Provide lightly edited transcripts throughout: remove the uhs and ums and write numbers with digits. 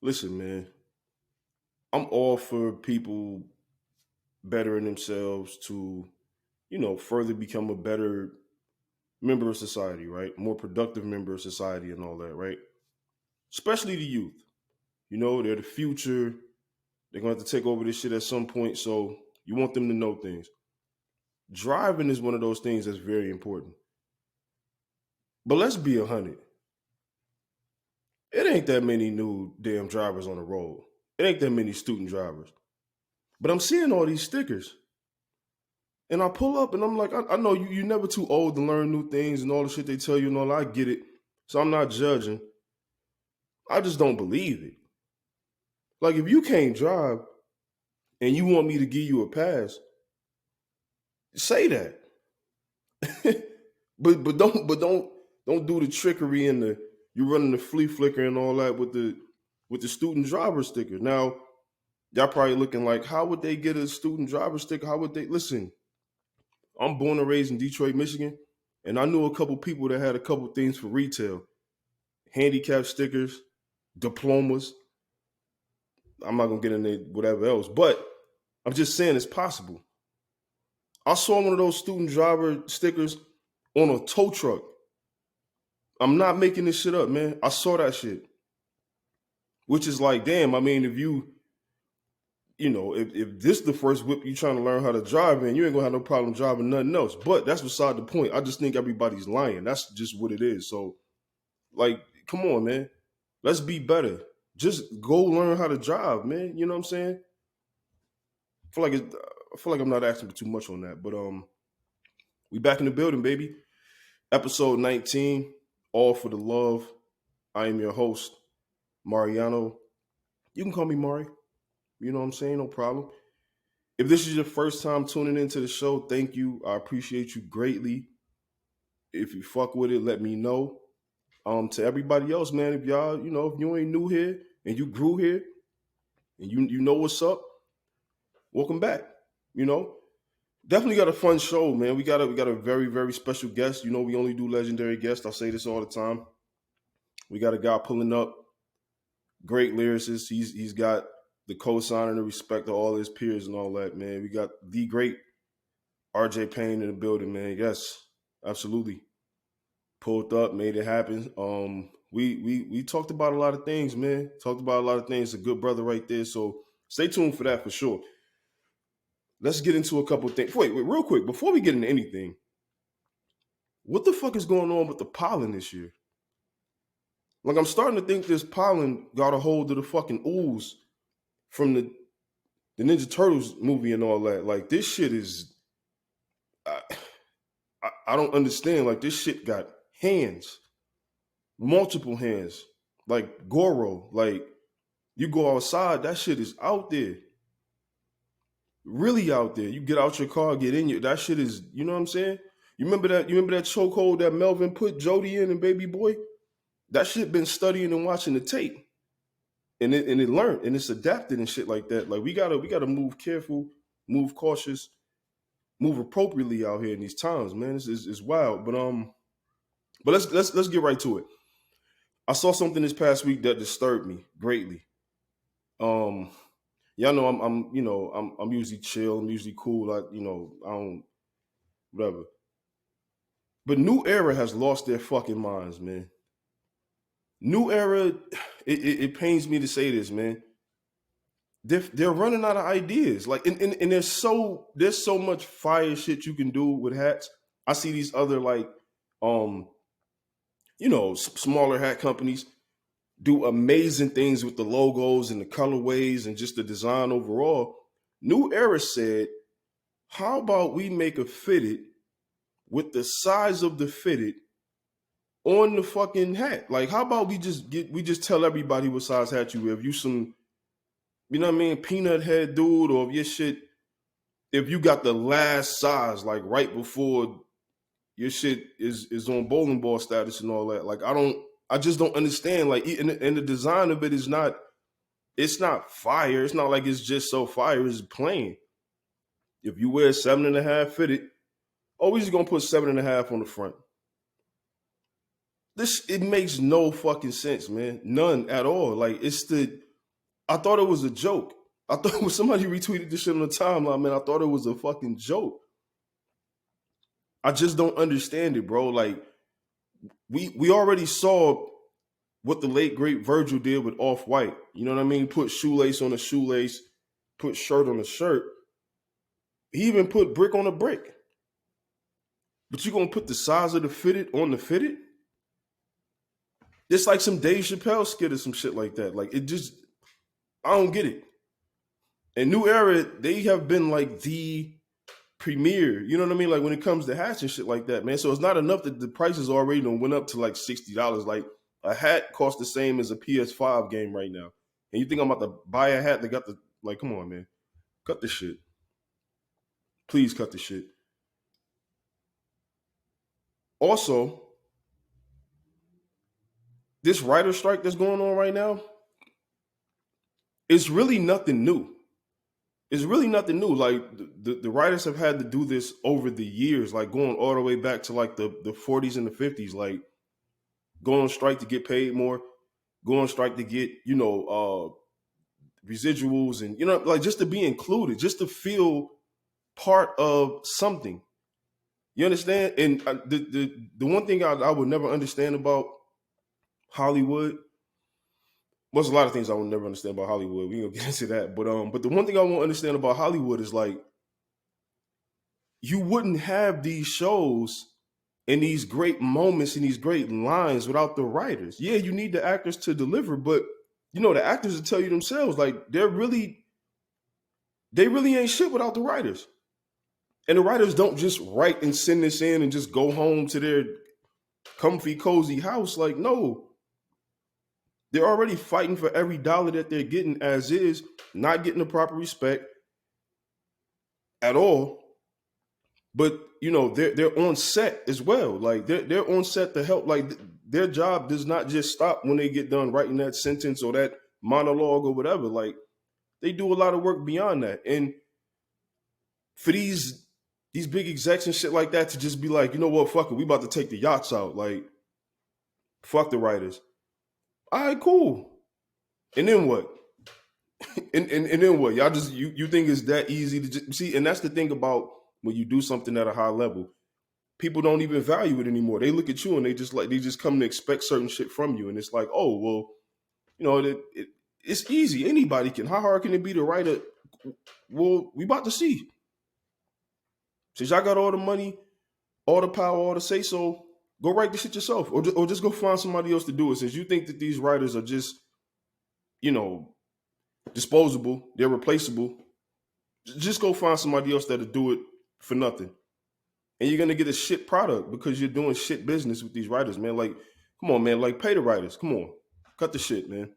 Listen, man, I'm all for people bettering themselves to, further become a better member of society, right? More productive member of society and all that, right? Especially the youth. They're the future. They're going to have to take over this shit at some point. So you want them to know things. Driving is one of those things that's very important. But let's be 100. It ain't that many new damn drivers on the road. It ain't that many student drivers. But I'm seeing all these stickers. And I pull up and I'm like, I know you're never too old to learn new things and all the shit they tell you and all that. I get it. So I'm not judging. I just don't believe it. Like, if you can't drive and you want me to give you a pass, say that. but don't do the trickery and you running the flea flicker and all that with the student driver sticker. Now, y'all probably looking like, how would they get a student driver sticker? How would they listen? I'm born and raised in Detroit, Michigan, and I knew a couple people that had a couple things for retail. Handicap stickers, diplomas. I'm not gonna get into whatever else, but I'm just saying it's possible. I saw one of those student driver stickers on a tow truck. I'm not making this shit up, man. I saw that shit. Which is like, damn, I mean, if this is the first whip you trying to learn how to drive in, you ain't gonna have no problem driving nothing else. But that's beside the point. I just think everybody's lying. That's just what it is. So, like, come on, man. Let's be better. Just go learn how to drive, man. You know what I'm saying? I feel like I'm not asking for too much on that. But we back in the building, baby. Episode 19, All for the Love. I am your host, Mariano. You can call me Mari. You know what I'm saying? No problem. If this is your first time tuning into the show, thank you. I appreciate you greatly. If you fuck with it, let me know. To everybody else, man, if y'all, if you ain't new here and you grew here and you know what's up, welcome back. Definitely got a fun show, man. We got a very, very special guest. We only do legendary guests. I say this all the time. We got a guy pulling up, great lyricist. He's got the cosign and the respect of all his peers and all that, man. We got the great RJ Payne in the building, man. Yes, absolutely. Pulled up, made it happen. We talked about a lot of things, man. Talked about a lot of things. A good brother right there. So stay tuned for that for sure. Let's get into a couple things. Wait, real quick, before we get into anything, what the fuck is going on with the pollen this year? Like, I'm starting to think this pollen got a hold of the fucking ooze from the Ninja Turtles movie and all that. Like, this shit is, I don't understand. Like, this shit got hands, multiple hands, like Goro. Like, you go outside, that shit is out there. Really out there. You get out your car, get in your, that shit is, you know what I'm saying? You remember that chokehold that Melvin put Jody in and Baby Boy? That shit been studying and watching the tape. And it learned and it's adapted and shit like that. Like, we gotta move careful, move cautious, move appropriately out here in these times, man. It's wild. But let's get right to it. I saw something this past week that disturbed me greatly. Y'all know I'm usually chill, I'm usually cool. I don't whatever. But New Era has lost their fucking minds, man. New Era, it pains me to say this, man. They're running out of ideas. Like, and there's so much fire shit you can do with hats. I see these other smaller hat companies do amazing things with the logos and the colorways and just the design overall. New Era said, how about we make a fitted with the size of the fitted on the fucking hat? Like, how about we just tell everybody what size hat you wear? If you some, peanut head dude, or if you got the last size, like right before your shit is on bowling ball status and all that. Like, I just don't understand. Like, and the design of it is not, it's not fire. It's not like it's just so fire. It's plain. If you wear 7.5 fitted, we just gonna put 7.5 on the front. It makes no fucking sense, man. None at all. Like, it's the I thought it was a joke. I thought when somebody retweeted this shit on the timeline, man, I thought it was a fucking joke. I just don't understand it, bro. Like we already saw what the late great Virgil did with Off-White. You know what I mean? Put shoelace on a shoelace, put shirt on a shirt. He even put brick on a brick. But you gonna put the size of the fitted on the fitted? It's like some Dave Chappelle skit or some shit like that. Like it just, I don't get it. And New Era, they have been like the premier. You know what I mean? Like when it comes to hats and shit like that, man. So it's not enough that the prices already done went up to like $60. Like a hat costs the same as a PS5 game right now. And you think I'm about to buy a hat that got the, like, come on, man. Cut the shit. Please cut the shit. Also, this writer strike that's going on right now, it's really nothing new. It's really nothing new. Like the writers have had to do this over the years, like going all the way back to like the 40s and the 50s, like go on strike to get paid more, go on strike to get, residuals and, like just to be included, just to feel part of something. You understand? And the one thing I would never understand about Hollywood, well, there's a lot of things I would never understand about Hollywood. We gonna get into that, but the one thing I won't understand about Hollywood is like you wouldn't have these shows and these great moments and these great lines without the writers. Yeah, you need the actors to deliver, but the actors will tell you themselves like they really ain't shit without the writers. And the writers don't just write and send this in and just go home to their comfy, cozy house. Like, no. They're already fighting for every dollar that they're getting as is, not getting the proper respect at all. But, they're on set as well. Like, they're on set to help. Like, their job does not just stop when they get done writing that sentence or that monologue or whatever. Like, they do a lot of work beyond that. And for these big execs and shit like that to just be like, you know what, fuck it, we about to take the yachts out. Like, fuck the writers. All right, cool. And then what? and then what? Y'all just you think it's that easy to just see? And that's the thing about when you do something at a high level, people don't even value it anymore. They look at you and they just come to expect certain shit from you, and it's like, oh well, it's easy. Anybody can. How hard can it be to write a? Well, we about to see. Since y'all got all the money, all the power, all the say so, go write the shit yourself, or just go find somebody else to do it. Since you think that these writers are just, disposable, they're replaceable, just go find somebody else that'll do it for nothing. And you're gonna get a shit product because you're doing shit business with these writers, man. Like, come on, man. Like, pay the writers. Come on, cut the shit, man.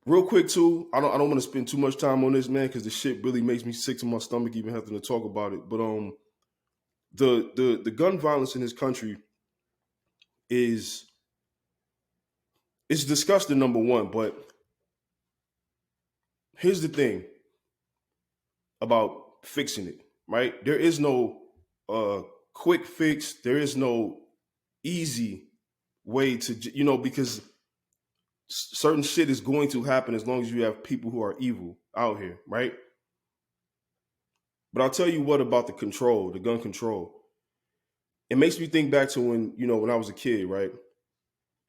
Real quick too, I don't want to spend too much time on this, man, because the shit really makes me sick to my stomach even having to talk about it. But the gun violence in this country is disgusting, number one. But here's the thing about fixing it, right? There is no quick fix. There is no easy way to, because certain shit is going to happen as long as you have people who are evil out here, right? But I'll tell you what about the gun control. It makes me think back to when I was a kid, right?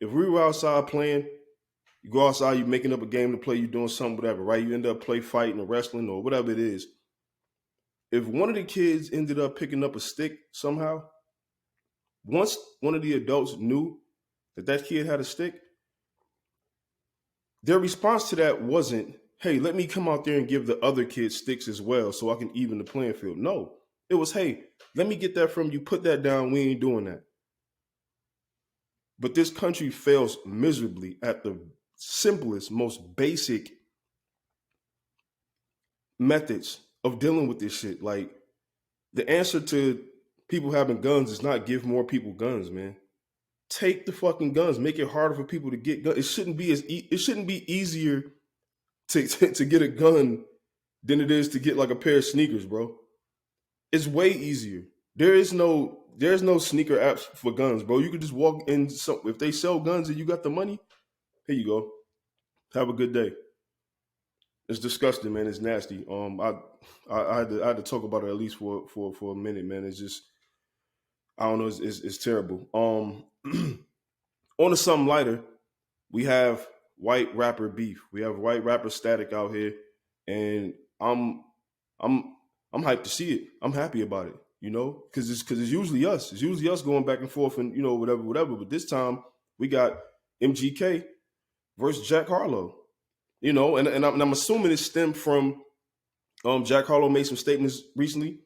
If we were outside playing, you go outside, you're making up a game to play, you're doing something, whatever, right? You end up fighting or wrestling or whatever it is. If one of the kids ended up picking up a stick somehow, once one of the adults knew that kid had a stick, their response to that wasn't, hey, let me come out there and give the other kids sticks as well so I can even the playing field. No, it was, hey, let me get that from you. Put that down. We ain't doing that. But this country fails miserably at the simplest, most basic methods of dealing with this shit. Like, the answer to people having guns is not give more people guns, man. Take the fucking guns. Make it harder for people to get guns. It shouldn't be easier to get a gun than it is to get like a pair of sneakers, bro. It's way easier. There's no sneaker apps for guns, bro. You could just walk in. If they sell guns and you got the money, here you go. Have a good day. It's disgusting, man. It's nasty. I had to talk about it at least for a minute, man. It's just I don't know. It's terrible. On to something lighter, we have white rapper beef. We have white rapper static out here, and I'm I'm hyped to see it. I'm happy about it. You know, because it's usually us. It's usually us going back and forth and whatever. But this time we got MGK versus Jack Harlow. You know, and I'm assuming it stemmed from Jack Harlow made some statements recently,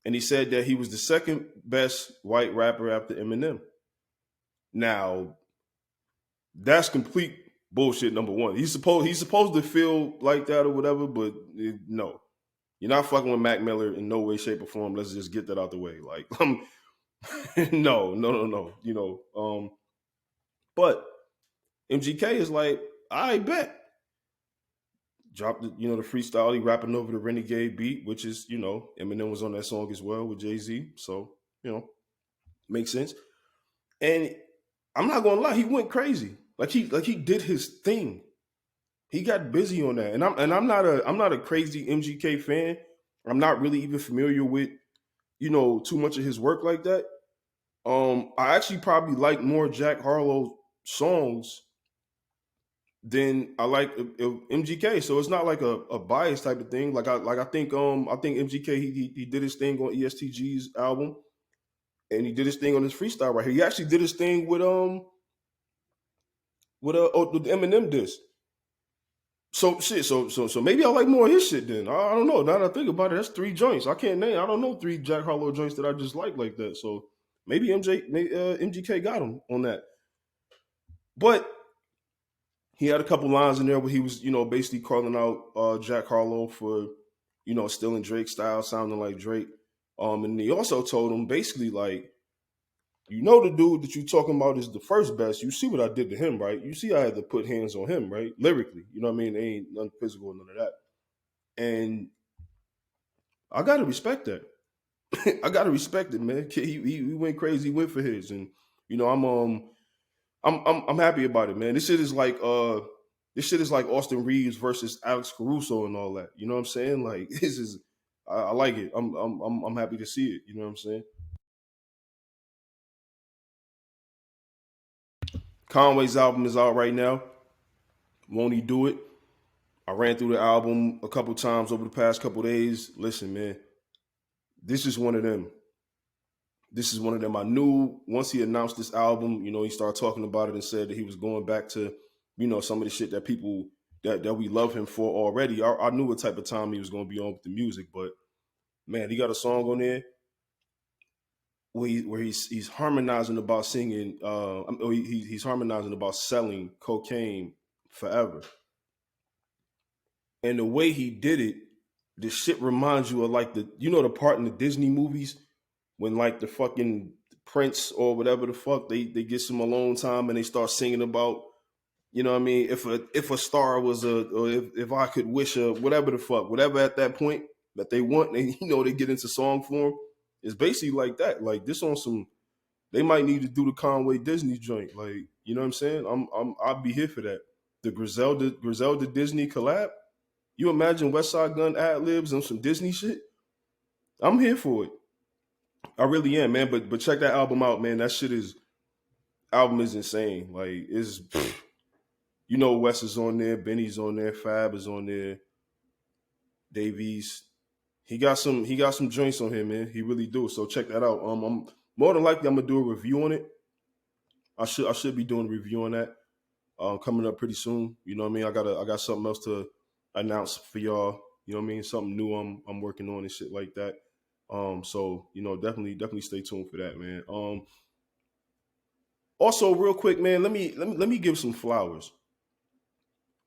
and he said that he was the second best white rapper after Eminem. Now, that's complete bullshit. Number one, he's supposed to feel like that or whatever, but no, you're not fucking with Mac Miller in no way, shape, or form. Let's just get that out the way. Like, no. But MGK is like, I bet. Dropped the freestyle. He rapping over the Renegade beat, which is, Eminem was on that song as well with Jay-Z. So, makes sense. And I'm not gonna lie, he went crazy. Like he did his thing. He got busy on that. And I'm not a crazy MGK fan. I'm not really even familiar with, too much of his work like that. I actually probably like more Jack Harlow songs than I like MGK. So it's not like a bias type of thing. I think MGK he did his thing on ESTG's album, and he did his thing on his freestyle right here. He actually did his thing with the Eminem disc. So shit. So maybe I like more of his shit then. I don't know. Now that I think about it, that's three joints. I can't name. I don't know three Jack Harlow joints that I just like that. So maybe MGK got him on that. But he had a couple lines in there where he was, basically calling out Jack Harlow for, stealing Drake's style, sounding like Drake. And he also told him basically like, the dude that you talking about is the first best. You see what I did to him, right? You see I had to put hands on him, right? Lyrically, you know what I mean? They ain't nothing physical, none of that. And I gotta respect that. I gotta respect it, man. He went crazy, he went for his, and I'm happy about it, man. This shit is like Austin Reeves versus Alex Caruso and all that. You know what I'm saying? Like this is, I like it. I'm happy to see it. You know what I'm saying? Conway's album is out right now. Won't he do it? I ran through the album a couple times over the past couple days. Listen, man, this is one of them. This is one of them. I knew once he announced this album, he started talking about it and said that he was going back to, some of the shit that people that we love him for already. I knew what type of time he was going to be on with the music, but man, he got a song on there where he's harmonizing about singing. He's harmonizing about selling cocaine forever, and the way he did it, the shit reminds you of like the part in the Disney movies when like the fucking Prince or whatever the fuck they get some alone time and they start singing about, what I mean, if a star was or if I could wish a whatever the fuck, whatever at that point that they want, they they get into song form. It's basically like that. Like this on some, they might need to do the Conway Disney joint. Like, you know what I'm saying? I'll be here for that. The Griselda Disney collab. You imagine West Side Gun ad libs and some Disney shit? I'm here for it. I really am, man. But check that album out, man. That shit is album is insane. Like it's Wes is on there, Benny's on there, Fab is on there, Davies. He got some joints on here, man. He really do. So check that out. I'm more than likely I'm gonna do a review on it. I should be doing a review on that. Coming up pretty soon. You know what I mean? I got something else to announce for y'all. You know what I mean? Something new I'm working on and shit like that. So definitely stay tuned for that, man. Also, real quick, man, let me give some flowers.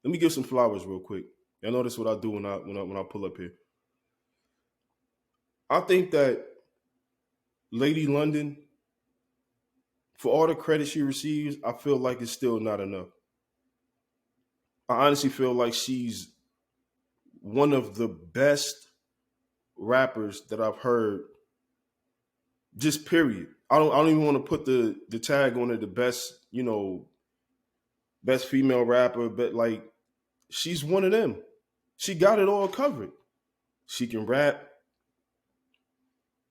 Let me give some flowers real quick. Y'all notice what I do when I pull up here. I think that Lady London, for all the credit she receives, I feel like it's still not enough. I honestly feel like she's one of the best rappers that I've heard. Just period. I don't even want to put the tag on it. The best, best female rapper, but like She's one of them. She got it all covered. She can rap,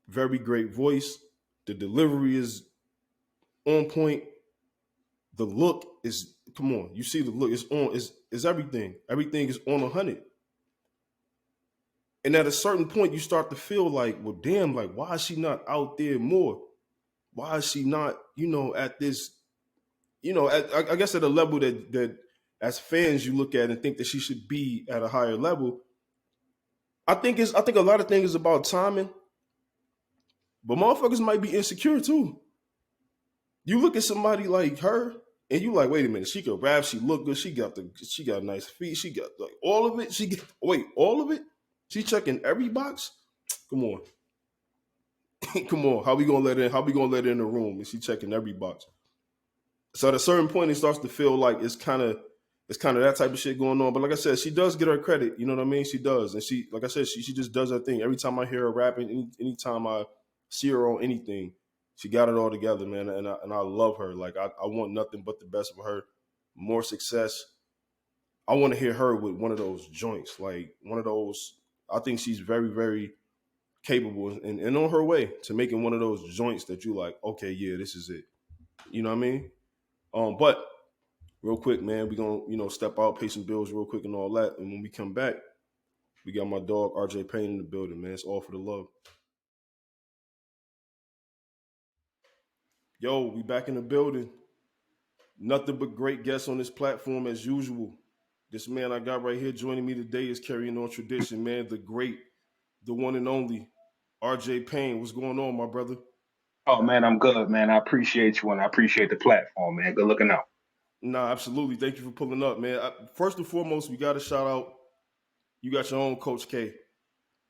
very great voice. The delivery is on point. The look is, come on, you see the look, it's on, is everything. Everything is on 100. And at a certain point, you start to feel like, well, damn, like, why is she not out there more? Why is she not, at this, I guess at a level that as fans you look at and think that she should be at a higher level. I think a lot of things is about timing, but motherfuckers might be insecure too. You look at somebody like her, and you like, wait a minute, she can rap, she look good, she got nice feet, she got like all of it. All of it? She checking every box? Come on. Come on. How we gonna let her in the room? And she checking every box. So at a certain point it starts to feel like it's kind of that type of shit going on. But like I said, she does get her credit, you know what I mean? She does. And she, like I said, she just does her thing. Every time I hear her rapping, anytime I see her on anything, she got it all together, man. And I love her. Like I want nothing but the best for her. More success. I want to hear her with one of those joints, like one of those. I think she's very, very capable and on her way to making one of those joints that you like, okay, yeah, this is it. You know what I mean? But real quick, man, we're gonna, step out, pay some bills real quick and all that. And when we come back, we got my dog RJ Payne in the building, man. It's all for the love. Yo, we back in the building. Nothing but great guests on this platform as usual. This man I got right here joining me today is carrying on tradition, man. The great, the one and only RJ Payne. What's going on, my brother? Oh man, I'm good, man. I appreciate you and I appreciate the platform, man. Good looking out. Nah, absolutely. Thank you for pulling up, man. First and foremost, we got to shout out. You got your own Coach K,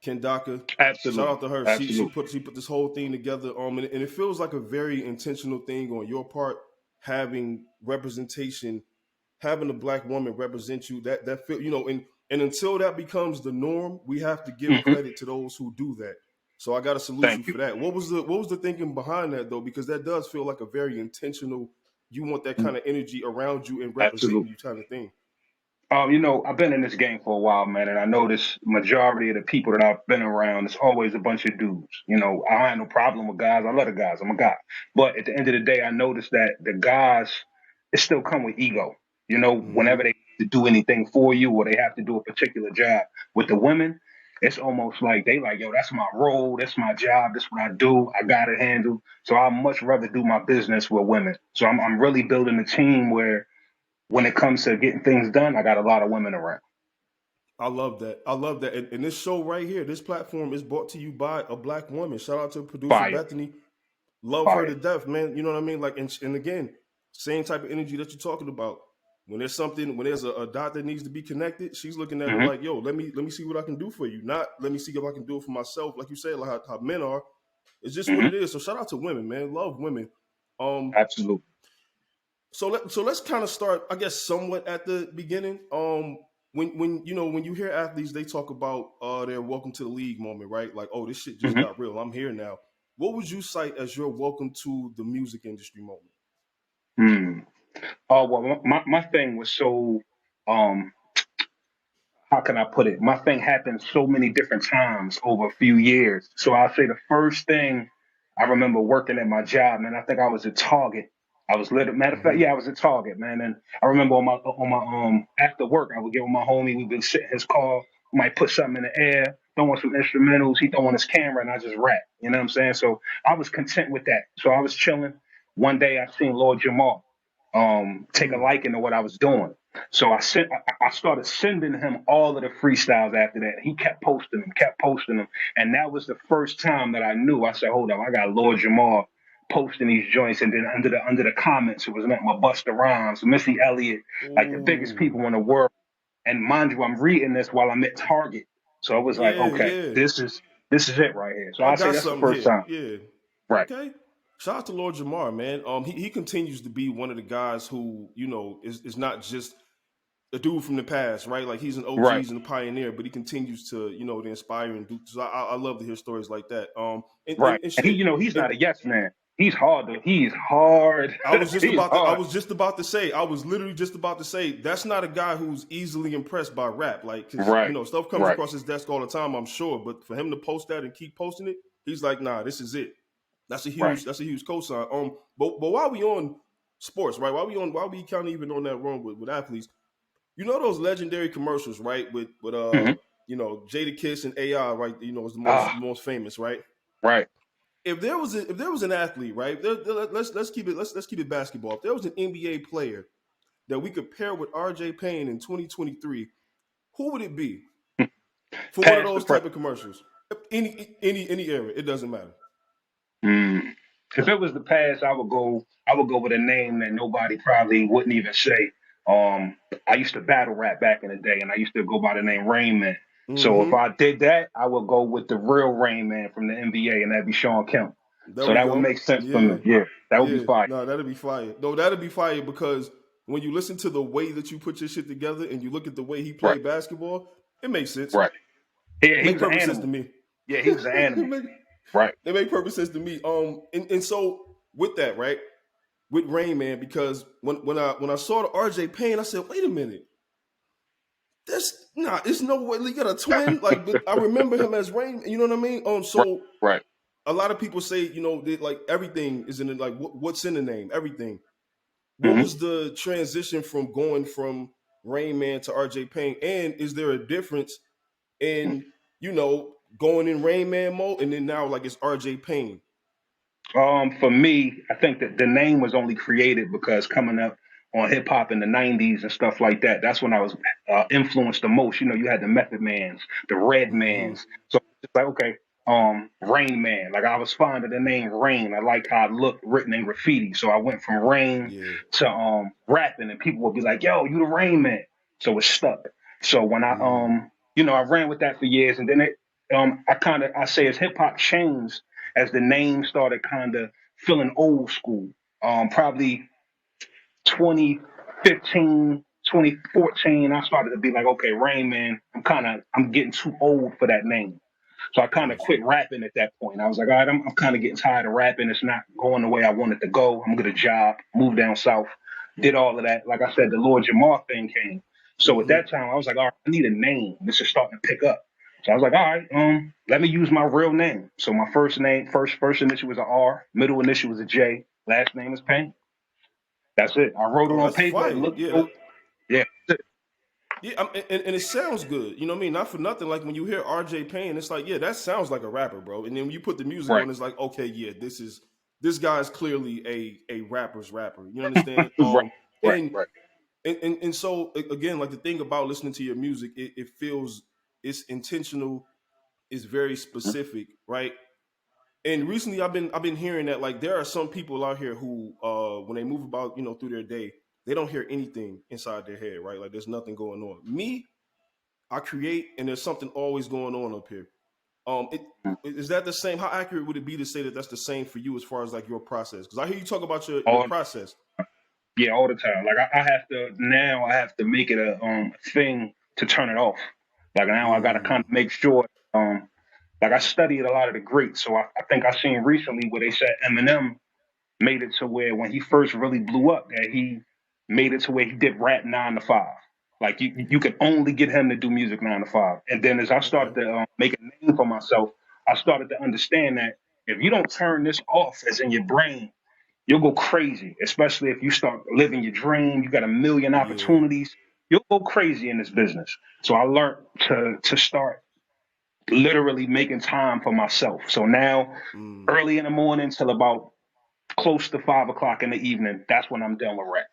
Kendaka. Shout out Absolutely. to her. She Absolutely. put this whole thing together. And it feels like a very intentional thing on your part, having representation, having a black woman represent you. That feel, and until that becomes the norm, we have to give Hmm. credit to those who do that. So I got to salute you Thank for you. that. What was the thinking behind that though? Because that does feel like a very intentional. You want that kind of energy around you and representing Absolutely. you, kind of thing. I've been in this game for a while, man, and I notice majority of the people that I've been around, it's always a bunch of dudes. I don't have no problem with guys. I love the guys. I'm a guy. But at the end of the day, I noticed that the guys, it still come with ego. Mm-hmm. Whenever they need to do anything for you or they have to do a particular job. With the women, it's almost like they like, yo, that's my role, that's my job, that's what I do. I got it handled. So I much rather do my business with women. So I'm really building a team where when it comes to getting things done, I got a lot of women around. I love that. I love that. And this show right here, this platform is brought to you by a black woman. Shout out to producer Fire, Bethany. Love her to fire. death, man. You know what I mean? Like, and again, same type of energy that you're talking about. When there's a dot that needs to be connected, she's looking at it Hmm. like, yo, let me see what I can do for you. Not let me see if I can do it for myself. Like you said, like how men are. It's just what Hmm. it is. So shout out to women, man. Love women. Um, Absolutely. so let's kind of start, I guess, somewhat at the beginning. When you hear athletes, they talk about their welcome to the league moment, right? Like, oh, this shit just Hmm. got real. I'm here now. What would you cite as your welcome to the music industry moment? Hmm. Oh well, my thing was so um how can I put it? My thing happened so many different times over a few years. So I'll say the first thing I remember working at my job, man. I think I was at Target. I was matter of fact, Mm-hmm. yeah, I was at Target, man. And I remember on my after work, I would get with my homie. We'd be sitting in his car, might put something in the air, throwing some instrumentals. He throwing his camera, and I just rap. You know what I'm saying? So I was content with that. So I was chilling. One day, I seen Lord Jamar take a Mm. liking to what I was doing. So I started sending him all of the freestyles after that. He kept posting them. And that was the first time that I knew. I said, hold up, I got Lord Jamar posting these joints. And then under the comments, it was nothing but Busta Rhymes, Missy Elliott, like the biggest Ooh. people in the world. And mind you, I'm reading this while I'm at Target. So I was like, Yeah, okay, yeah. this is it right here. So I I say got that's the something first here. time. Yeah. Right. Okay. Shout out to Lord Jamar, man. He continues to be one of the guys who, is not just a dude from the past, right? Like he's an OG, Right. he's a pioneer, but he continues to, to inspire and do. So I love to hear stories like that. And, Right. and And he, shit. he's And not a yes man. He's hard. He's hard. I was just He's about to. I hard. was just about to say. I was literally just about to say that's not a guy who's easily impressed by rap. Like, because Right. stuff comes Right. across his desk all the time. I'm sure, but for him to post that and keep posting it, he's like, nah, this is it. That's a Right. huge. That's a huge cosign. But while we on sports, right? While we kind of even on that run with athletes, those legendary commercials, right? With Hmm. Jada Kiss and AI, right? Is the Ah. most famous, right? Right. If there was an athlete, right? Let's keep it let's keep it basketball. If there was an NBA player that we could pair with RJ Payne in 2023, who would it be for one of Past the those present. type of commercials? Any era, it doesn't matter. Mm. If it was the past, I would go. I would go with a name that nobody probably wouldn't even say. I used to battle rap back in the day, and I used to go by the name Rain Man. So if Mm-hmm. I did that, I would go with the real Rain Man from the NBA, and that'd be Sean Kemp. There So we that would go. make sense for Yeah, me. Yeah, that would be yeah. fire. No, that'd be fire. No, that'd be fire because when you listen to the way that you put your shit together and you look at the way he Right. played basketball, it makes sense. Right. Yeah, It he make was an perfect sense to animal. me. Yeah, he was an it animal. make Right. it make perfect sense to me. And so with that, right? With Rain Man, because when I saw the RJ Payne, I said, wait a minute, that's nah, it's no way he got a twin. Like, but I remember him as Rain. You know what I mean? Right. So Right. a lot of people say, that like everything is in it. Like, what's in the name? Everything. What Hmm. was the transition from going from Rain Man to RJ Payne? And is there a difference in going in Rain Man mode and then now like it's RJ Payne? For me, I think that the name was only created because coming up on hip hop in the '90s and stuff like that, that's when I was influenced the most. You had the Method Mans, the Red Mm-hmm. Mans. So it's like, okay, Rain Man. Like I was fond of the name Rain. I liked how it looked written in graffiti. So I went from Rain Yeah. to rapping, and people would be like, "Yo, you the Rain Man." So it stuck. So when Mm. I ran with that for years, and then I say as hip hop changed as the name started kind of feeling old school. Probably 2015, 2014, I started to be like, okay, Rain Man, I'm getting too old for that name. So I kind of Got you. quit rapping at that point. I was like, all right, I'm kind of getting tired of rapping. It's not going the way I want it to go. I'm going to job, move down south, did all of that. Like I said, the Lord Jamar thing came. So at Mm-hmm. that time, I was like, all right, I need a name. This is starting to pick up. So I was like, all right, let me use my real name. So my first name, first initial was a R, middle initial was a J, last name is Payne. That's it. I wrote it Oh, on that's paper. It fire. looked Yeah. dope. Yeah, that's it. Yeah, and it sounds good. You know what I mean? Not for nothing. Like when you hear RJ Payne, it's like, yeah, that sounds like a rapper, bro. And then when you put the music Right, on, it's like, okay, yeah, this guy is clearly a rapper's rapper. You understand? right, right, And right. and so again, like the thing about listening to your music, it feels it's intentional, it's very specific, right? And recently I've been hearing that like there are some people out here who when they move about, through their day, they don't hear anything inside their head, right? Like there's nothing going on. Me, I create, and there's something always going on up here. It is that the same? How accurate would it be to say that that's the same for you as far as like your process? Because I hear you talk about your All process. Yeah, all the time. Like I have to make it a thing to turn it off. Like now I gotta kind Mm, of make sure like I studied a lot of the greats. So I think I seen recently where they said Eminem made it to where when he first really blew up that he made it to where he did rap 9 to 5. Like you could only get him to do music 9 to 5. And then as I started okay. to make a name for myself, I started to understand that if you don't turn this off as in your brain, you'll go crazy, especially if you start living your dream. You got a million Yeah. opportunities. You'll go crazy in this business. So I learned to start literally making time for myself. So now, Mm. early in the morning till about close to 5 o'clock in the evening, that's when I'm done with rap.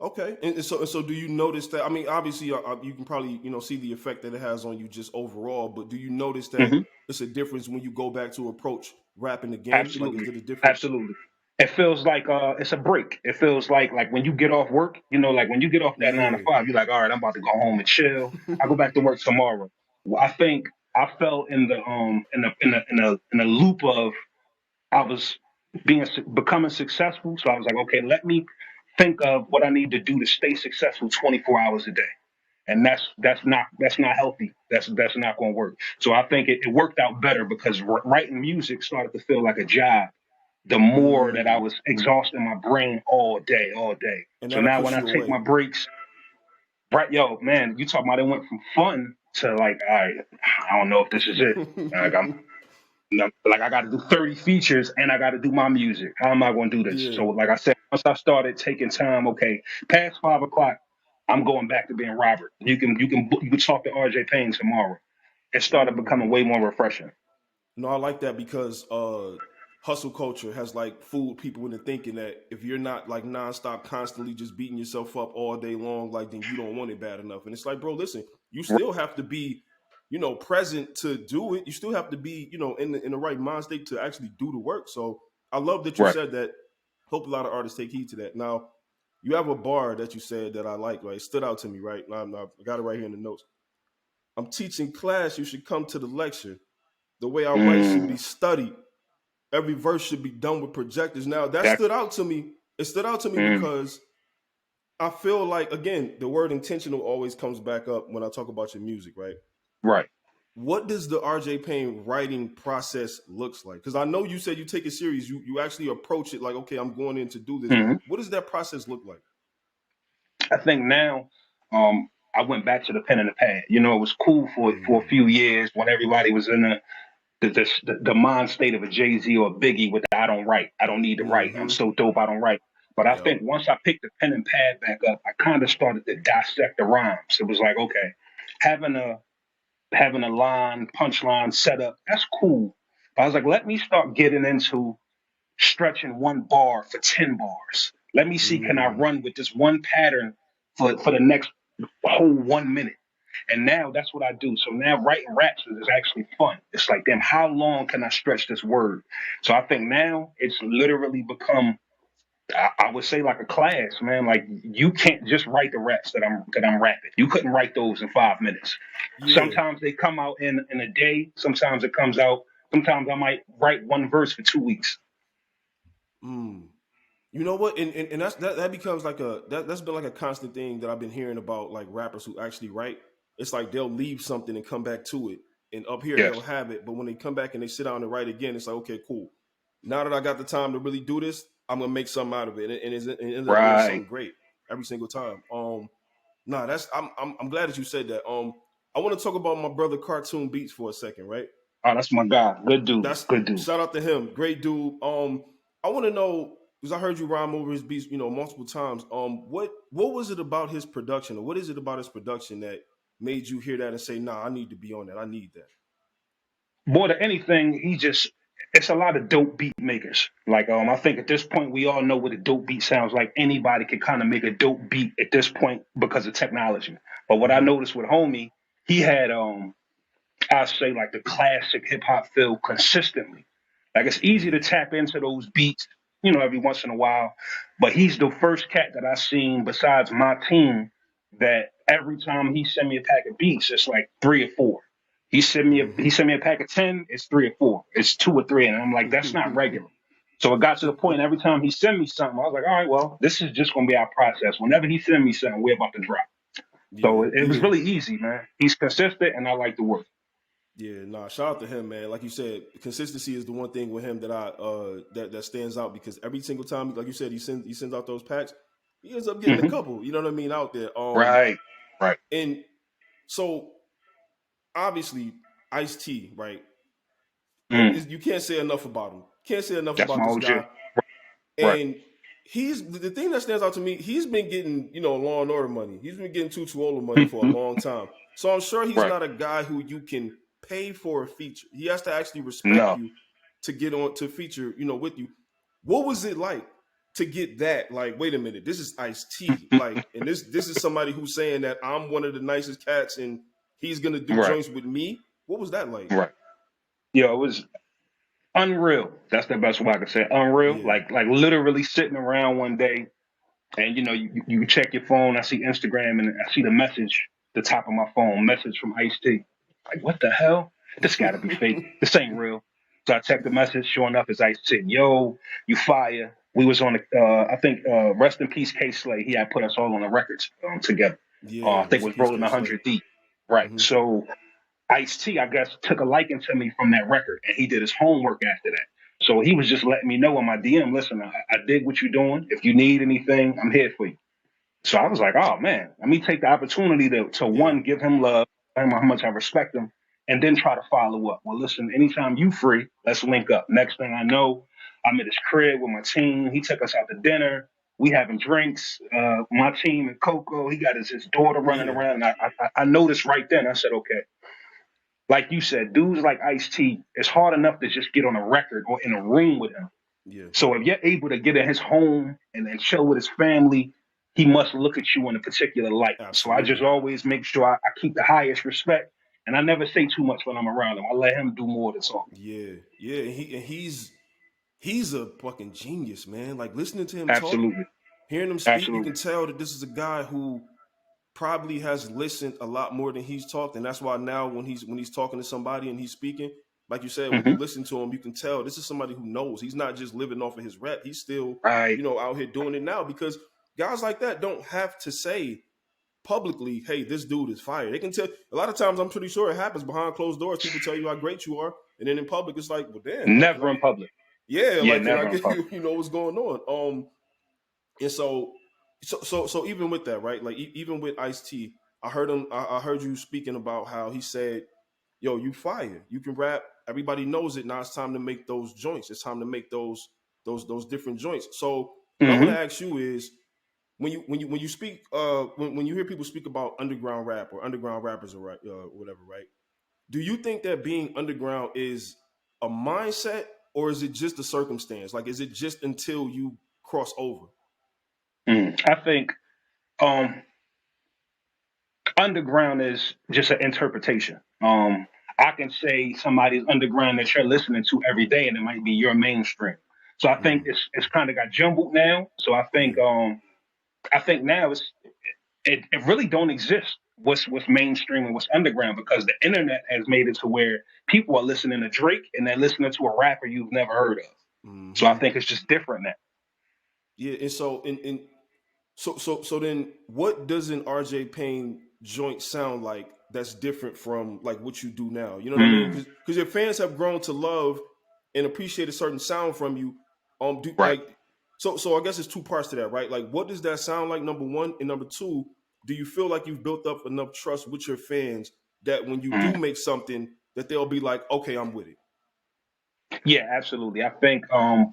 Okay. And so do you notice that? I mean, obviously, you can probably see the effect that it has on you just overall. But do you notice that Hmm. it's a difference when you go back to approach rapping again? Like, is Absolutely, it a difference? absolutely. It feels like it's a break. It feels like when you get off work, like when you get off that nine to Yeah. five, you're like, all right, I'm about to go home and chill. I go back to work tomorrow. Well, I think I fell in the loop of I was becoming successful. So I was like, okay, let me think of what I need to do to stay successful 24 hours a day. And that's not healthy. That's not going to work. So I think it worked out better because writing music started to feel like a job the more that I was exhausting my brain all day, all day. And So that'll now push when I you take away. my breaks, right, yo, man, you talking about it went from fun to like, all right, I don't know if this is it. Like like I got to do 30 features and I got to do my music. How am I going to do this? Yeah. So like I said, once I started taking time, okay, past 5 o'clock, I'm going back to being Robert. You can talk to RJ Payne tomorrow. It started becoming way more refreshing. No, I like that because hustle culture has like fooled people into thinking that if you're not like nonstop, constantly just beating yourself up all day long, like then you don't want it bad enough. And it's like, bro, listen, you still have to be, present to do it. You still have to be, in the right mind state to actually do the work. So I love that you Right. said that. Hope a lot of artists take heed to that. Now, you have a bar that you said that I like, right? It stood out to me, right? Now, I got it right here in the notes. I'm teaching class. You should come to the lecture. The way I write should be Mm, studied. Every verse should be done with projectors. Now that that, stood out to me. It stood out to me mm, because I feel like again the word intentional always comes back up when I talk about your music, right? right. What does the RJ Payne writing process looks like? Because I know you said you take it serious. You actually approach it like, okay, I'm going in to do this. Mm. What does that process look like? I think now, I went back to the pen and the pad. You know, it was cool for a Mm-hmm. few years when everybody was in the mind state of a Jay-Z or a Biggie with the, I don't write. I don't need to write. I'm Mm-hmm. so dope. I don't write. But I Yep. think once I picked the pen and pad back up, I kind of started to dissect the rhymes. It was like, okay, having a having a line, punchline set up, that's cool. But I was like, let me start getting into stretching one bar for 10 bars. Let me see, can I Mm. run with this one pattern for the next whole 1 minute? And now that's what I do. So now writing raps is actually fun. It's like, damn, how long can I stretch this word? So I think now it's literally become, I would say, like a class, man. Like you can't just write the raps that I'm rapping. You couldn't write those in 5 minutes. Yeah. Sometimes they come out in a day. Sometimes it comes out. Sometimes I might write one verse for 2 weeks. Mm. You know what? And that becomes like that's been like a constant thing that I've been hearing about like rappers who actually write. It's like they'll leave something and come back to it. And up here they'll Yes. have it, but when they come back and they sit down and write again, it's like, okay, cool. Now that I got the time to really do this, I'm gonna make something out of it. And it ends up being Right. something great every single time. Nah, that's I'm glad that you said that. I want to talk about my brother Cartoon Beats for a second, right? Oh, that's my guy. Good dude. That's Good dude. shout out to him. Great dude. I want to know because I heard you rhyme over his beats, multiple times. What was it about his production, or what is it about his production that made you hear that and say, "Nah, I need to be on that. I need that." More than anything, it's a lot of dope beat makers. Like I think at this point we all know what a dope beat sounds like. Anybody can kind of make a dope beat at this point because of technology. But what I Mm-hmm. noticed with Homie, he had I say like the classic hip hop feel consistently. Like it's easy to Yeah. tap into those beats, every once in a while. But he's the first cat that I've seen besides my team that every time he send me a pack of beats, it's like 3 or 4. He Mm-hmm. sent me a pack of 10, it's 3 or 4. It's 2 or 3. And I'm like, that's not regular. So it got to the point every time he sent me something, I was like, all right, well, this is just gonna be our process. Whenever he send me something, we're about to drop. So Yeah. it was Yeah. really easy, man. He's consistent and I like the work. Yeah, nah. Shout out to him, man. Like you said, consistency is the one thing with him that I that stands out because every single time, like you said, he sends out those packs, he ends up getting a Hmm. couple. You know what I mean out there. Right. Right. And so obviously Ice T, right? Mm. You can't say enough about him. Can't say enough That's about my this OG. guy. Right. And he's the thing that stands out to me. He's been getting Law and Order money. He's been getting Tutuola money for a Mhm. long time. So I'm sure he's Right. not a guy who you can pay for a feature. He has to actually respect No. you to get on to feature with you. What was it like to get that? Like, wait a minute, this is Ice T. Like, and this is somebody who's saying that I'm one of the nicest cats and he's gonna do Right. joints with me. What was that like? Right. Yo, it was unreal. That's the best way I could say it. Unreal. Yeah. Like literally sitting around one day and you check your phone. I see Instagram and I see the message, the top of my phone, message from Ice T. Like, what the hell? This got to be fake. This ain't real. So I check the message. Sure enough, it's Ice T. Yo, you fire. We was on I think, rest in peace, K Slay. He had put us all on the records together. I Yeah. think it Rest in was peace, rolling K Slay. 100 deep. Right. Mm-hmm. So Ice T, I guess, took a liking to me from that record, and he did his homework after that. So he was just letting me know on my DM, listen, I dig what you're doing. If you need anything, I'm here for you. So I was like, oh man, let me take the opportunity to Yeah. one, give him love, tell him how much I respect him, and then try to follow up. Well, listen, anytime you free, let's link up. Next thing I know, I'm at his crib with my team. He took us out to dinner. We having drinks. My team and Coco, he got his daughter running Yeah. around. And I noticed right then, I said, okay, like you said, dudes like Ice-T, it's hard enough to just get on a record or in a room with him. Yeah. So if you're able to get in his home and then chill with his family, he must look at you in a particular light. So I just Absolutely. always make sure I keep the highest respect, and I never say too much when I'm around him. I let him do more of the talking. Yeah. Yeah. He's a fucking genius, man. Like listening to him talk, Absolutely, hearing him speak, you can absolutely. tell that this is a guy who probably has listened a lot more than he's talked, and that's why now when he's talking to somebody and he's speaking, like you said, when you Hmm. listen to him, you can tell this is somebody who knows. He's not just living off of his rap. He's still, Right. out here doing it now because guys like that don't have to say publicly, "Hey, this dude is fire." They can tell. A lot of times, I'm pretty sure it happens behind closed doors. People tell you how great you are, and then in public, it's like, "Well, damn, like, can Never I?" in public. Yeah, Yeah, like, can I never in get public. what's going on? And so even with that, right? Like even with Ice T, I heard him. I heard you speaking about how he said, "Yo, you fire. You can rap. Everybody knows it. Now it's time to make those joints. It's time to make those different joints." So what I want to Hmm. ask you is, when you speak, when you hear people speak about underground rap or underground rappers or right, whatever, right? Do you think that being underground is a mindset or is it just a circumstance? Like, is it just until you cross over? I think um, underground is just an interpretation. I can say somebody's underground that you're listening to every day, and it might be your mainstream. So I think Mm, it's kind of got jumbled now. So yeah. I think now it really don't exist. What's mainstream and what's underground because the internet has made it to where people are listening to Drake and they're listening to a rapper you've never heard of. So I Hmm. think it's just different now. Yeah, and so then what does an RJ Payne joint sound like that's different from like what you do now? You know what I mean? Mm, Because your fans have grown to love and appreciate a certain sound from you. Do right. like so I guess it's two parts to that, right? Like what does that sound like, number one? And number two, do you feel like you've built up enough trust with your fans that when you do Mm. make something that they'll be like, okay, I'm with it. Yeah, absolutely. I think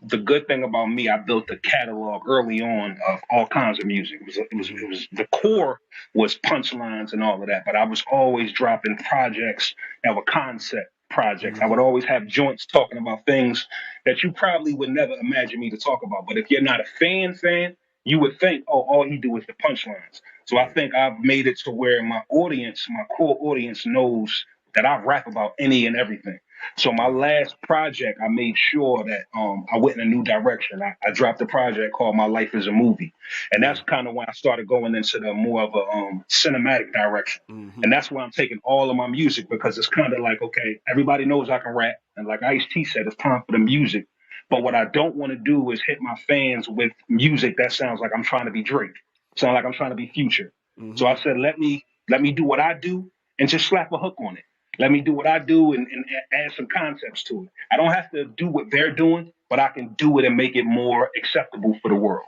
the good thing about me, I built a catalog early on of all kinds of music. Hmm. It was the core was punchlines and all of that, but I was always dropping projects that were concept projects. I would Hmm. always have joints talking about things that you probably would never imagine me to talk about. But if you're not a fan, you would think, oh, all he do is the punchlines. So I Right. think I've made it to where my audience, my core audience, knows that I rap about any and everything. So my Yeah. last project, I made sure that I went in a new direction. I dropped a project called My Life is a Movie, and Yeah. that's kind of when I started going into the more of a cinematic direction. And Hmm. that's why I'm taking all of my music because it's kind of like, okay, everybody knows I can rap, and like Ice T said, it's time for the music. But what I don't want to do is hit my fans with music that sounds like I'm trying to be Drake, sound like I'm trying to be Future. So I Hmm. said, let me do what I do and just slap a hook on it. Let me do what I do and add some concepts to it. I don't have to do what they're doing, but I can do it and make it more acceptable for the world.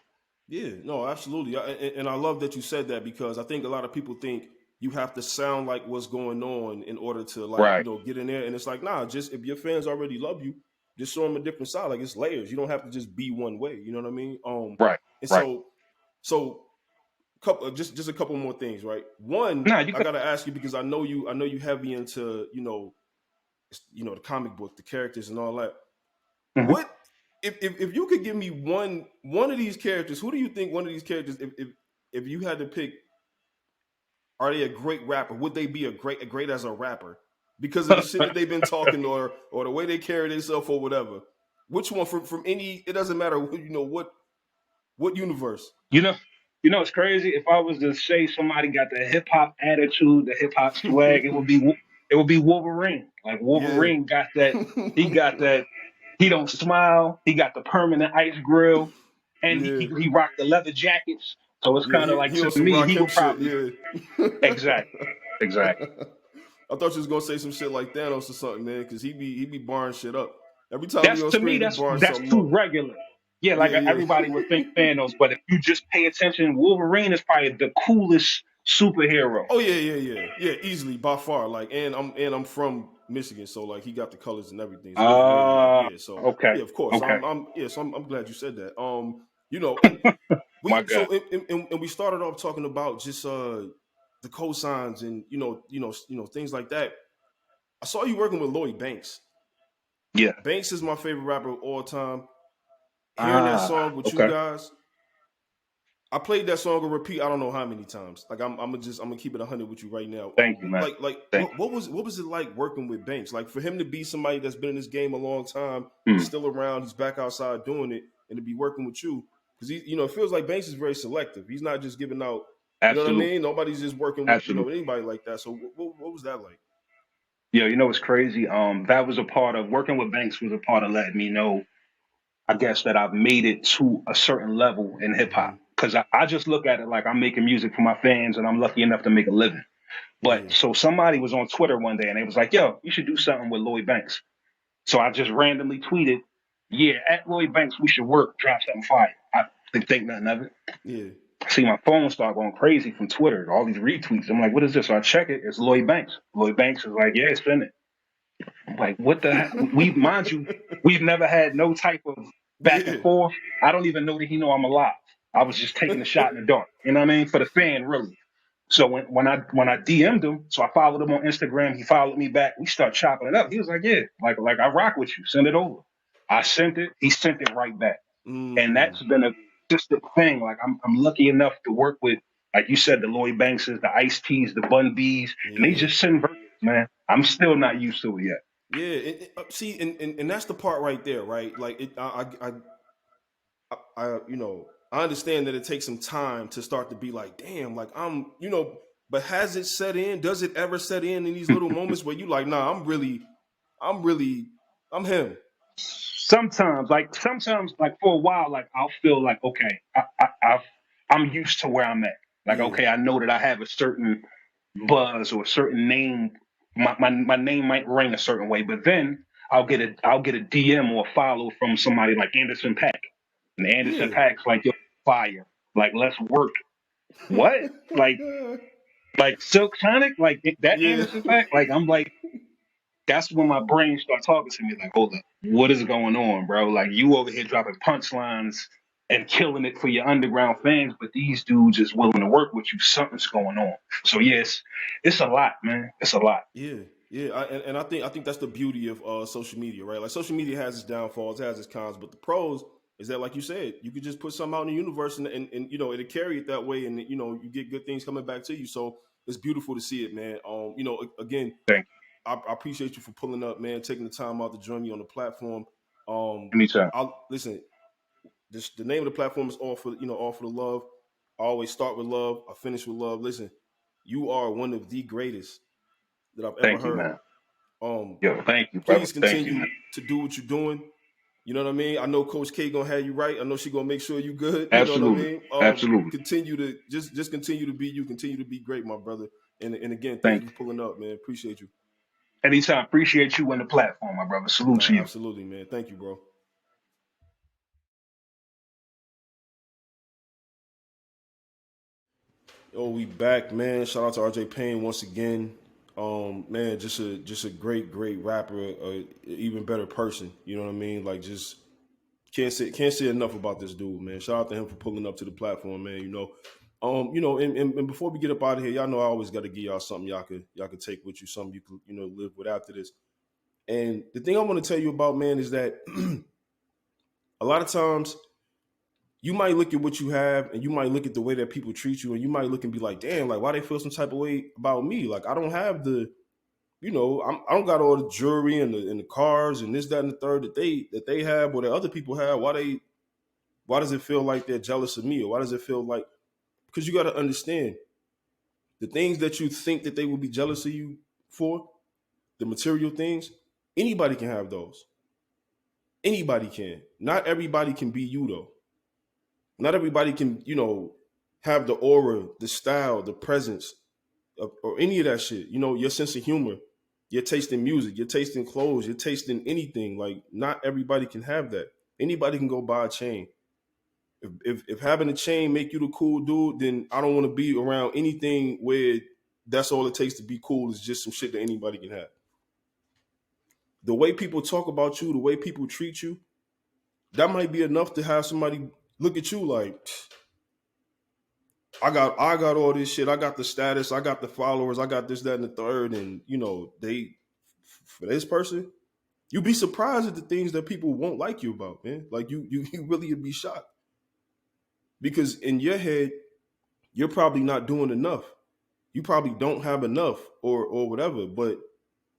Yeah, no, absolutely. And I love that you said that because I think a lot of people think you have to sound like what's going on in order to like, Right. get in there. And it's like, nah, just if your fans already love you, just show them a different side. Like it's layers. You don't have to just be one way. You know what I mean? Right. And Right. so couple just a couple more things, right? One, Nah, you I could. gotta ask you because I know you heavy into, the comic book, the characters and all that. Mhm. What if you could give me one of these characters? Who do you think one of these characters? If you had to pick, are they a great rapper? Would they be a great as a rapper because of the shit that they've been talking or the way they carry themselves or whatever? Which one from any? It doesn't matter. What universe? you know, it's crazy. If I was to say somebody got the hip hop attitude, the hip hop swag, it would be Wolverine. Like Yeah, Wolverine got that. He got that. He don't smile. He got the permanent ice grill, and he yeah, he, he rocked the leather jackets. So it's yeah. kind of He like he to on some me, rock he him would shit. probably Yeah. exactly, exactly. I thought you was gonna say some shit like Thanos or something, man, because he be barring shit up. Every time we That's on to me, screen, he barring that's something too up. regular. Yeah, like Yeah, everybody would think Thanos, but if you just pay attention, Wolverine is probably the coolest superhero. Oh yeah. Easily by far. Like, and I'm from Michigan, so like he got the colors and everything. So it's very like yeah. So Okay, yeah, of course. okay. I'm glad you said that. And My we God. and we started off talking about just the cosigns and things like that. I saw you working with Lloyd Banks. Yeah. Banks is my favorite rapper of all time. Hearing that song with you Okay. guys, I played that song on repeat. I don't know how many times. Like I'm gonna keep it 100 with you right now. Thank you, man. Like Thank what was it like working with Banks? Like for him to be somebody that's been in this game a long time, you. he's still around, he's back outside doing it, and to be working with you because it feels like Banks is very selective. He's not just giving out. You know what I Absolutely. mean? Nobody's just working with Absolutely. anybody like that. So what was that like? Yeah, you know what's crazy? That was a part of working with Banks was a part of letting me know, I guess, that I've made it to a certain level in hip Mm-hmm. hop. Because I just look at it like I'm making music for my fans and I'm lucky enough to make a living. But Yeah. so somebody was on Twitter one day and they was like, yo, you should do something with Lloyd Banks. So I just randomly tweeted, yeah, at Lloyd Banks, we should work, drop something fire. I didn't think nothing of it. Yeah. I see my phone start going crazy from Twitter, all these retweets. I'm like, what is this? So I check it. It's Lloyd Banks. Lloyd Banks is like, yeah, send it. I'm like, what the heck? Mind you, we've never had no type of back and Yeah. forth. I don't even know that he know I'm alive. I was just taking a shot in the dark. You know what I mean? For the fan, really. So when I DM'd him, so I followed him on Instagram, he followed me back. We start chopping it up. He was like, yeah, like I rock with you. Send it over. I sent it. He sent it right back. And Mm. that's been a consistent thing. Like I'm lucky enough to work with, like you said, the Lloyd Bankses, the Ice T's, the Bun B's, and they Yeah. just send verses, man. I'm still not used to it yet. Yeah. See, and that's the part right there, right? Like it. I understand that it takes some time to start to be like, damn, like but has it set in? Does it ever set in these little moments where you like, nah, I'm really, I'm him. Sometimes, like for a while, like I'll feel like, okay, I'm used to where I'm at. Like, Yeah, okay, I know that I have a certain buzz or a certain name. My name might ring a certain way, but then I'll get a DM or a follow from somebody like Anderson Paak. And Anderson yeah. Paak's like, yo, fire. Like, let's work. What? Like Silk Sonic? Like that Yeah. Anderson Paak? Like I'm like, that's when my brain starts talking to me like, hold up, what is going on, bro? Like you over here dropping punchlines and killing it for your underground fans, but these dudes is willing to work with you. Something's going on. So yes, it's a lot, man. It's a lot. Yeah, yeah, and I think that's the beauty of social media, right? Like social media has its downfalls, it has its cons, but the pros is that, like you said, you could just put something out in the universe, and it'll carry it that way, and you get good things coming back to you. So it's beautiful to see it, man. Again, Thank I appreciate you for pulling up, man, taking the time out to join me on the platform. you. Anytime. I'll listen. The name of the platform is all for the love. I always start with love. I finish with love. Listen, you are one of the greatest that I've ever Thank you, heard. man. Yo, thank you, brother. Please Thank you, man. continue to do what you're doing. You know what I mean? I know Coach K gonna have you right. I know she gonna make sure you good. You know what I Absolutely. mean? Absolutely. Continue to just continue to be you. Continue to be great, my brother. And again, thank Thank you you. for pulling up, man. Appreciate you. Anytime. Appreciate you and the platform, my brother. Salute to Nah, you. absolutely, man. Thank you, bro. Yo, we back, man. Shout out to RJ Payne once again. Man, just a great rapper, even better person. You know what I mean? Like just can't say enough about this dude, man. Shout out to him for pulling up to the platform, man. And before we get up out of here, y'all know I always got to give y'all something y'all could take with you, something you could live with after this. And the thing I want to tell you about, man, is that a lot of times you might look at what you have, and you might look at the way that people treat you, and you might look and be like, damn, like why they feel some type of way about me? Like I don't have I don't got all the jewelry and the cars and this, that, and the third that they have or that other people have. Why does it feel like they're jealous of me? Or why does it feel like, because you got to understand the things that you think that they will be jealous of you for, the material things, anybody can have those. Anybody can. Not everybody can be you though. Not everybody can, have the aura, the style, the presence, or any of that shit. Your sense of humor. You're tasting music, you're tasting clothes, you're tasting anything. Like, not everybody can have that. Anybody can go buy a chain. If having a chain make you the cool dude, then I don't want to be around anything where that's all it takes to be cool is just some shit that anybody can have. The way people talk about you, the way people treat you, that might be enough to have somebody look at you like, I got all this shit. I got the status. I got the followers. I got this, that, and the third. And for this person, you'd be surprised at the things that people won't like you about, man. Like you really would be shocked because in your head, you're probably not doing enough. You probably don't have enough or whatever, but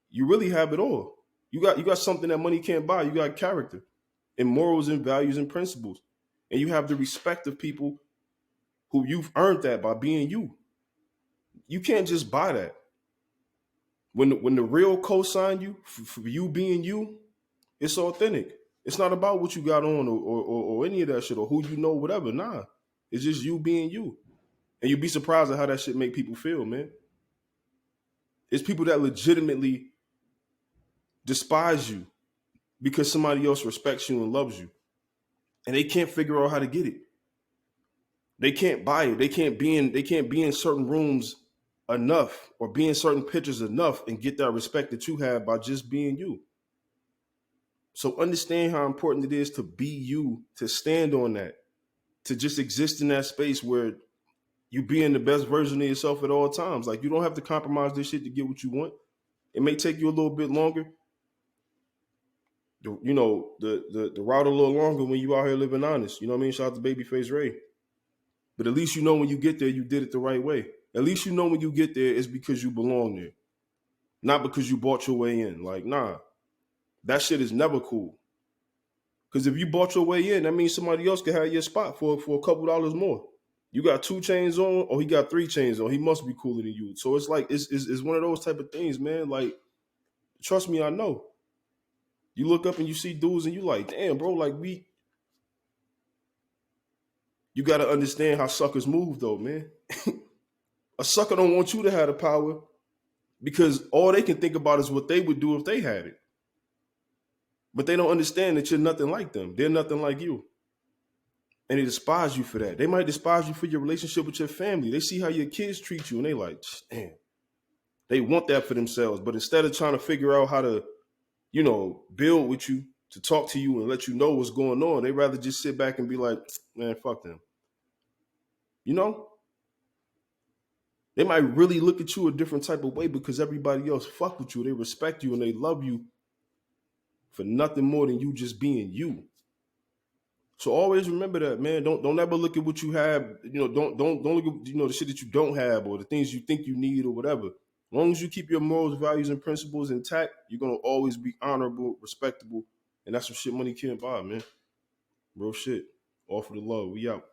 you really have it all. You got something that money can't buy. You got character and morals and values and principles, and you have the respect of people who you've earned that by being you. You can't just buy that. When the real co-sign you for you being you, it's authentic. It's not about what you got on or any of that shit or who you know, whatever. Nah, it's just you being you, and you'd be surprised at how that shit make people feel, man. It's people that legitimately despise you because somebody else respects you and loves you, and they can't figure out how to get it. They can't buy it. They can't be in certain rooms enough or be in certain pictures enough and get that respect that you have by just being you. So understand how important it is to be you, to stand on that, to just exist in that space where you being the best version of yourself at all times. Like, you don't have to compromise this shit to get what you want. It may take you a little bit longer. The route a little longer when you out here living honest. You know what I mean? Shout out to Babyface Ray. But at least you know when you get there, you did it the right way. At least you know when you get there, it's because you belong there. Not because you bought your way in. Like, nah. That shit is never cool. Because if you bought your way in, that means somebody else can have your spot for a couple dollars more. You got 2 chains on, or he got 3 chains on. He must be cooler than you. So it's like, it's one of those type of things, man. Like, trust me, I know. You look up and you see dudes and you like, damn, bro, like you got to understand how suckers move, though, man. A sucker don't want you to have the power because all they can think about is what they would do if they had it. But they don't understand that you're nothing like them. They're nothing like you. And they despise you for that. They might despise you for your relationship with your family. They see how your kids treat you and they like, damn. They want that for themselves. But instead of trying to figure out how to, build with you, to talk to you and let you know what's going on, they rather just sit back and be like, man, fuck them. They might really look at you a different type of way because everybody else fuck with you. They respect you and they love you for nothing more than you just being you. So always remember that, man. Don't ever look at what you have. Don't look at the shit that you don't have or the things you think you need or whatever. As long as you keep your morals, values, and principles intact, you're gonna always be honorable, respectable, and that's some shit money can't buy, man. Real shit. All for the love. We out.